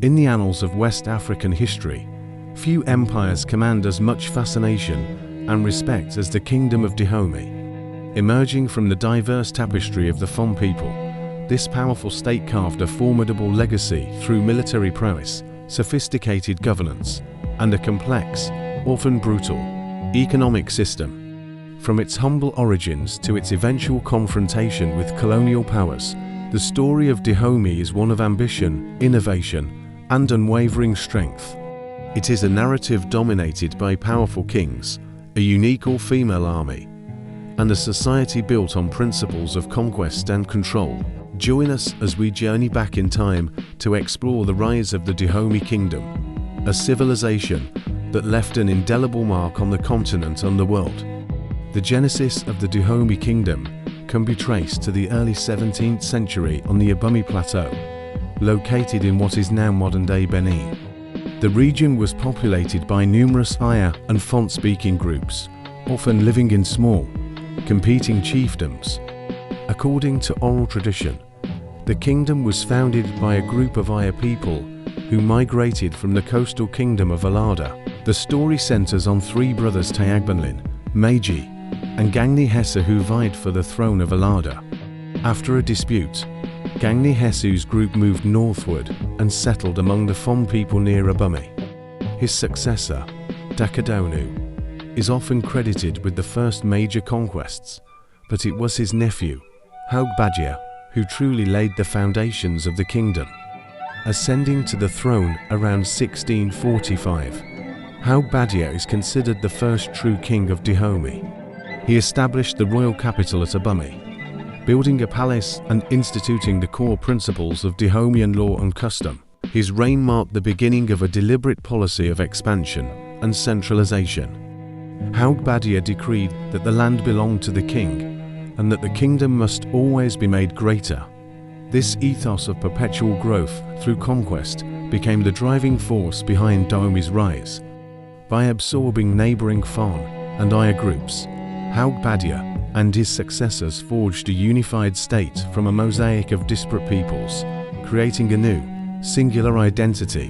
In the annals of West African history, few empires command as much fascination and respect as the Kingdom of Dahomey. Emerging from the diverse tapestry of the Fon people, this powerful state carved a formidable legacy through military prowess, sophisticated governance, and a complex, often brutal, economic system. From its humble origins to its eventual confrontation with colonial powers, the story of Dahomey is one of ambition, innovation, and unwavering strength. It is a narrative dominated by powerful kings, a unique all-female army, and a society built on principles of conquest and control. Join us as we journey back in time to explore the rise of the Dahomey Kingdom, a civilization that left an indelible mark on the continent and the world. The genesis of the Dahomey Kingdom can be traced to the early 17th century on the Dahomey Plateau, located in what is now modern-day Benin. The region was populated by numerous Aya and Fon-speaking groups, often living in small, competing chiefdoms. According to oral tradition, the kingdom was founded by a group of Aya people who migrated from the coastal kingdom of Alada. The story centers on three brothers Tayagbanlin, Meiji, and Gangni Hessa who vied for the throne of Alada. After a dispute, Gangni Hessu's group moved northward and settled among the Fon people near Dahomey. His successor, Dakadonu, is often credited with the first major conquests, but it was his nephew, Haugbadia, who truly laid the foundations of the kingdom. Ascending to the throne around 1645, Haugbadia is considered the first true king of Dahomey. He established the royal capital at Dahomey, building a palace and instituting the core principles of Dahomeyan law and custom. His reign marked the beginning of a deliberate policy of expansion and centralization. Haugbadia decreed that the land belonged to the king and that the kingdom must always be made greater. This ethos of perpetual growth through conquest became the driving force behind Dahomey's rise. By absorbing neighboring Fon and Aya groups, Haugbadia and his successors forged a unified state from a mosaic of disparate peoples, creating a new, singular identity,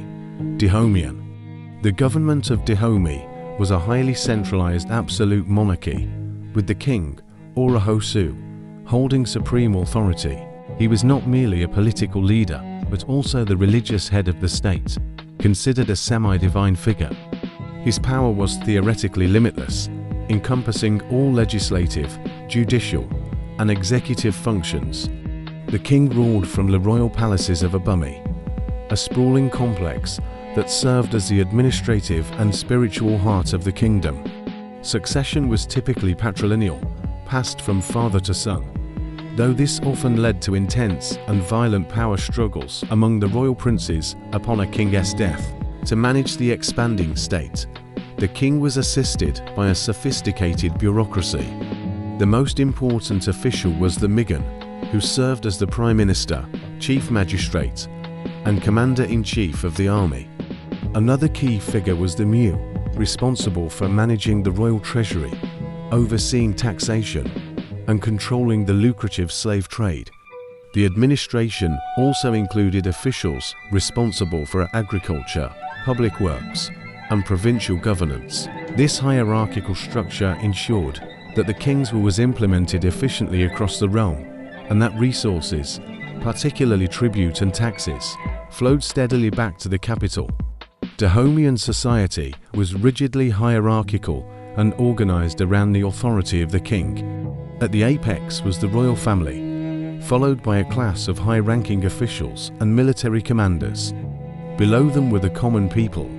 Dahomeyan. The government of Dahomey was a highly centralized absolute monarchy, with the king, or a Hosu, holding supreme authority. He was not merely a political leader, but also the religious head of the state, considered a semi-divine figure. His power was theoretically limitless, encompassing all legislative, judicial, and executive functions. The king ruled from the royal palaces of Dahomey, a sprawling complex that served as the administrative and spiritual heart of the kingdom. Succession was typically patrilineal, passed from father to son, though this often led to intense and violent power struggles among the royal princes upon a king's death. To manage the expanding state, the king was assisted by a sophisticated bureaucracy. The most important official was the Migan, who served as the prime minister, chief magistrate, and commander-in-chief of the army. Another key figure was the Mu, responsible for managing the royal treasury, overseeing taxation, and controlling the lucrative slave trade. The administration also included officials responsible for agriculture, public works, and provincial governance. This hierarchical structure ensured that the king's will was implemented efficiently across the realm, and that resources, particularly tribute and taxes, flowed steadily back to the capital. Dahomeyan society was rigidly hierarchical and organized around the authority of the king. At the apex was the royal family, followed by a class of high-ranking officials and military commanders. Below them were the common people,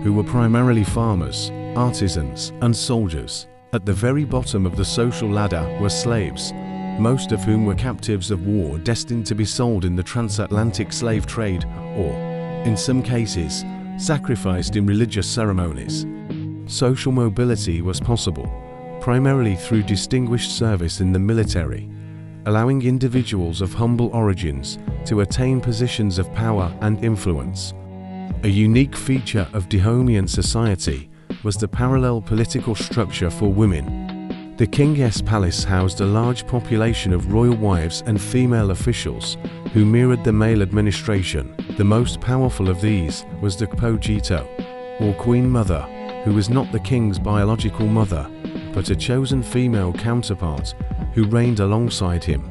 who were primarily farmers, artisans, and soldiers. At the very bottom of the social ladder were slaves, most of whom were captives of war destined to be sold in the transatlantic slave trade or, in some cases, sacrificed in religious ceremonies. Social mobility was possible, primarily through distinguished service in the military, allowing individuals of humble origins to attain positions of power and influence. A unique feature of Dahomeyan society was the parallel political structure for women. The king's palace housed a large population of royal wives and female officials who mirrored the male administration, The most powerful of these was the Kpojito, or Queen Mother, who was not the king's biological mother, but a chosen female counterpart who reigned alongside him.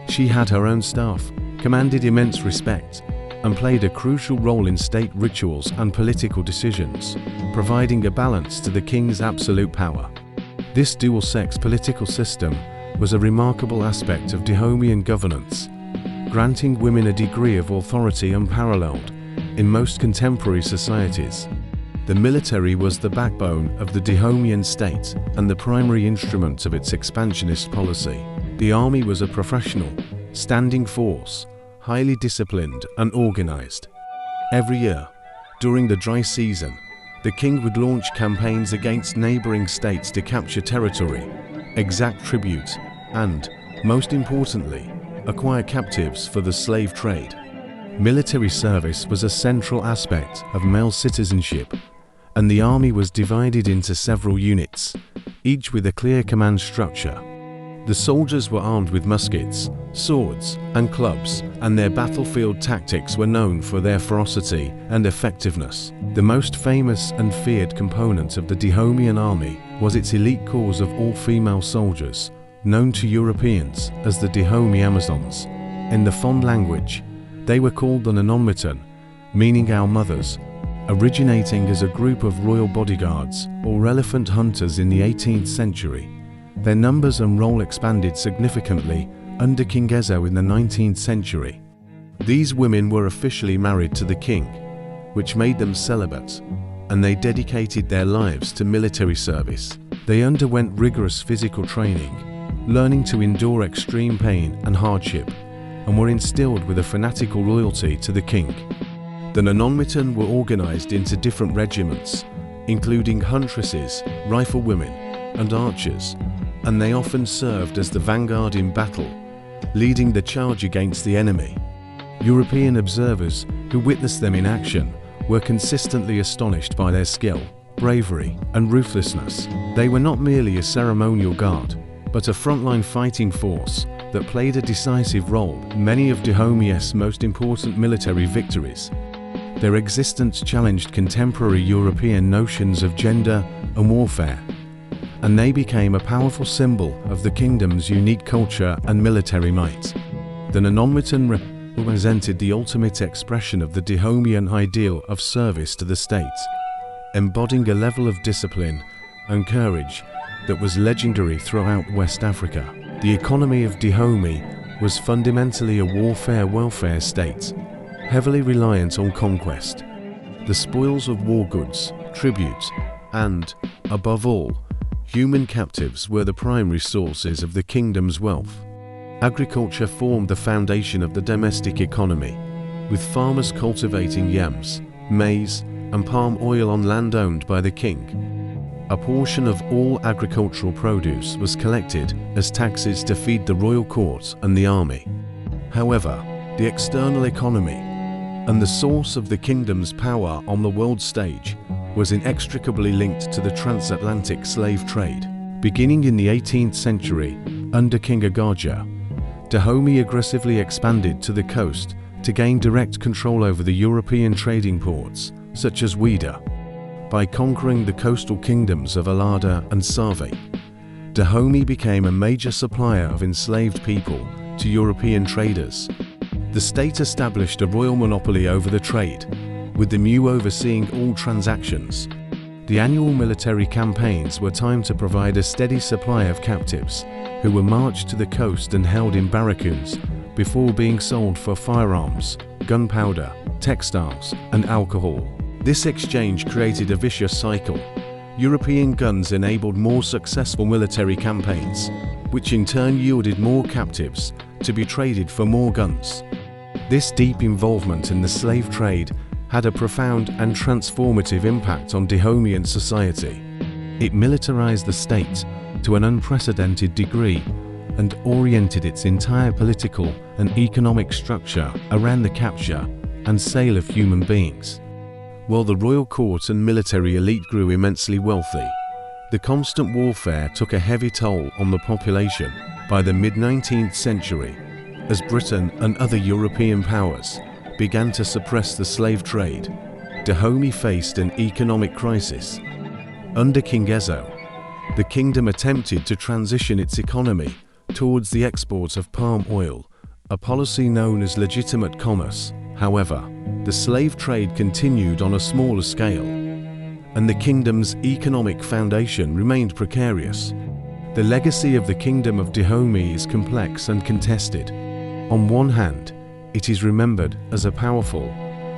She had her own staff, commanded immense respect, and played a crucial role in state rituals and political decisions, providing a balance to the king's absolute power. This dual-sex political system was a remarkable aspect of Dahomeyan governance, granting women a degree of authority unparalleled in most contemporary societies. The military was the backbone of the Dahomeyan state and the primary instrument of its expansionist policy. The army was a professional, standing force, highly disciplined and organized. Every year, during the dry season, the king would launch campaigns against neighboring states to capture territory, exact tribute, and, most importantly, acquire captives for the slave trade. Military service was a central aspect of male citizenship, and the army was divided into several units, each with a clear command structure. The soldiers were armed with muskets, swords, and clubs, and their battlefield tactics were known for their ferocity and effectiveness. The most famous and feared component of the Dahomeyan army was its elite corps of all-female soldiers, known to Europeans as the Dahomey Amazons. In the Fon language, they were called the Nonmitan, meaning our mothers, originating as a group of royal bodyguards or elephant hunters in the 18th century. Their numbers and role expanded significantly under King Ezo in the 19th century. These women were officially married to the king, which made them celibate, and they dedicated their lives to military service. They underwent rigorous physical training, learning to endure extreme pain and hardship, and were instilled with a fanatical loyalty to the king. The Nonmitan were organized into different regiments, including huntresses, riflewomen, and archers, and they often served as the vanguard in battle, leading the charge against the enemy. European observers who witnessed them in action were consistently astonished by their skill, bravery, and ruthlessness. They were not merely a ceremonial guard, but a frontline fighting force that played a decisive role in many of Dahomey's most important military victories. Their existence challenged contemporary European notions of gender and warfare, and they became a powerful symbol of the kingdom's unique culture and military might. The Nonmitan represented the ultimate expression of the Dahomeyan ideal of service to the state, embodying a level of discipline and courage that was legendary throughout West Africa. The economy of Dahomey was fundamentally a warfare-welfare state, heavily reliant on conquest. The spoils of war goods, tribute, and, above all, human captives were the primary sources of the kingdom's wealth. Agriculture formed the foundation of the domestic economy, with farmers cultivating yams, maize, and palm oil on land owned by the king. A portion of all agricultural produce was collected as taxes to feed the royal court and the army. However, the external economy and the source of the kingdom's power on the world stage was inextricably linked to the transatlantic slave trade. Beginning in the 18th century, under King Agaja, Dahomey aggressively expanded to the coast to gain direct control over the European trading ports, such as Ouida. By conquering the coastal kingdoms of Alada and Save, Dahomey became a major supplier of enslaved people to European traders. The state established a royal monopoly over the trade, with the Mu overseeing all transactions. The annual military campaigns were timed to provide a steady supply of captives, who were marched to the coast and held in barracoons before being sold for firearms, gunpowder, textiles, and alcohol. This exchange created a vicious cycle. European guns enabled more successful military campaigns, which in turn yielded more captives to be traded for more guns. This deep involvement in the slave trade had a profound and transformative impact on Dahomeyan society. It militarized the state to an unprecedented degree and oriented its entire political and economic structure around the capture and sale of human beings. While the royal court and military elite grew immensely wealthy, the constant warfare took a heavy toll on the population. By the mid-19th century, as Britain and other European powers began to suppress the slave trade, Dahomey faced an economic crisis. Under King Ezo, the kingdom attempted to transition its economy towards the export of palm oil, a policy known as legitimate commerce. However, the slave trade continued on a smaller scale, and the kingdom's economic foundation remained precarious. The legacy of the Kingdom of Dahomey is complex and contested. On one hand, it is remembered as a powerful,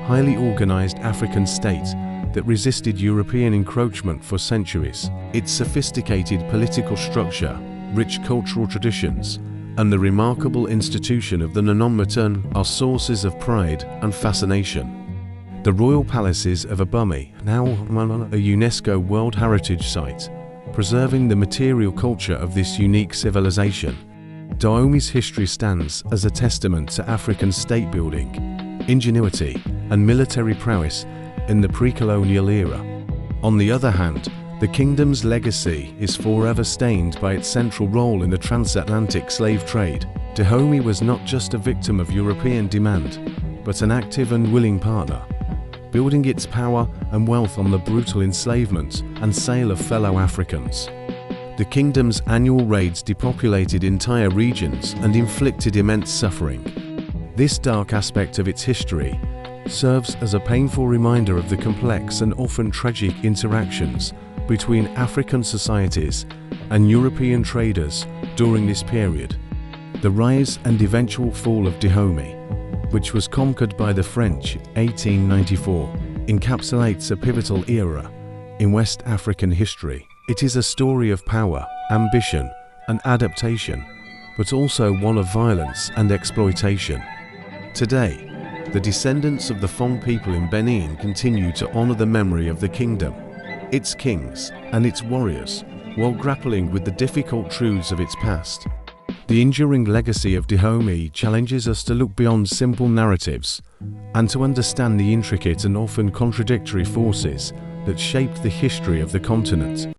highly organized African state that resisted European encroachment for centuries. Its sophisticated political structure, rich cultural traditions, and the remarkable institution of the Nonmatern are sources of pride and fascination. The royal palaces of Dahomey, now a UNESCO World Heritage Site, preserving the material culture of this unique civilization. Dahomey's history stands as a testament to African state building, ingenuity, and military prowess in the pre-colonial era. On the other hand, the kingdom's legacy is forever stained by its central role in the transatlantic slave trade. Dahomey was not just a victim of European demand, but an active and willing partner, building its power and wealth on the brutal enslavement and sale of fellow Africans. The kingdom's annual raids depopulated entire regions and inflicted immense suffering. This dark aspect of its history serves as a painful reminder of the complex and often tragic interactions between African societies and European traders during this period. The rise and eventual fall of Dahomey, which was conquered by the French in 1894, encapsulates a pivotal era in West African history. It is a story of power, ambition, and adaptation, but also one of violence and exploitation. Today, the descendants of the Fon people in Benin continue to honor the memory of the kingdom, its kings, and its warriors, while grappling with the difficult truths of its past. The enduring legacy of Dahomey challenges us to look beyond simple narratives and to understand the intricate and often contradictory forces that shaped the history of the continent.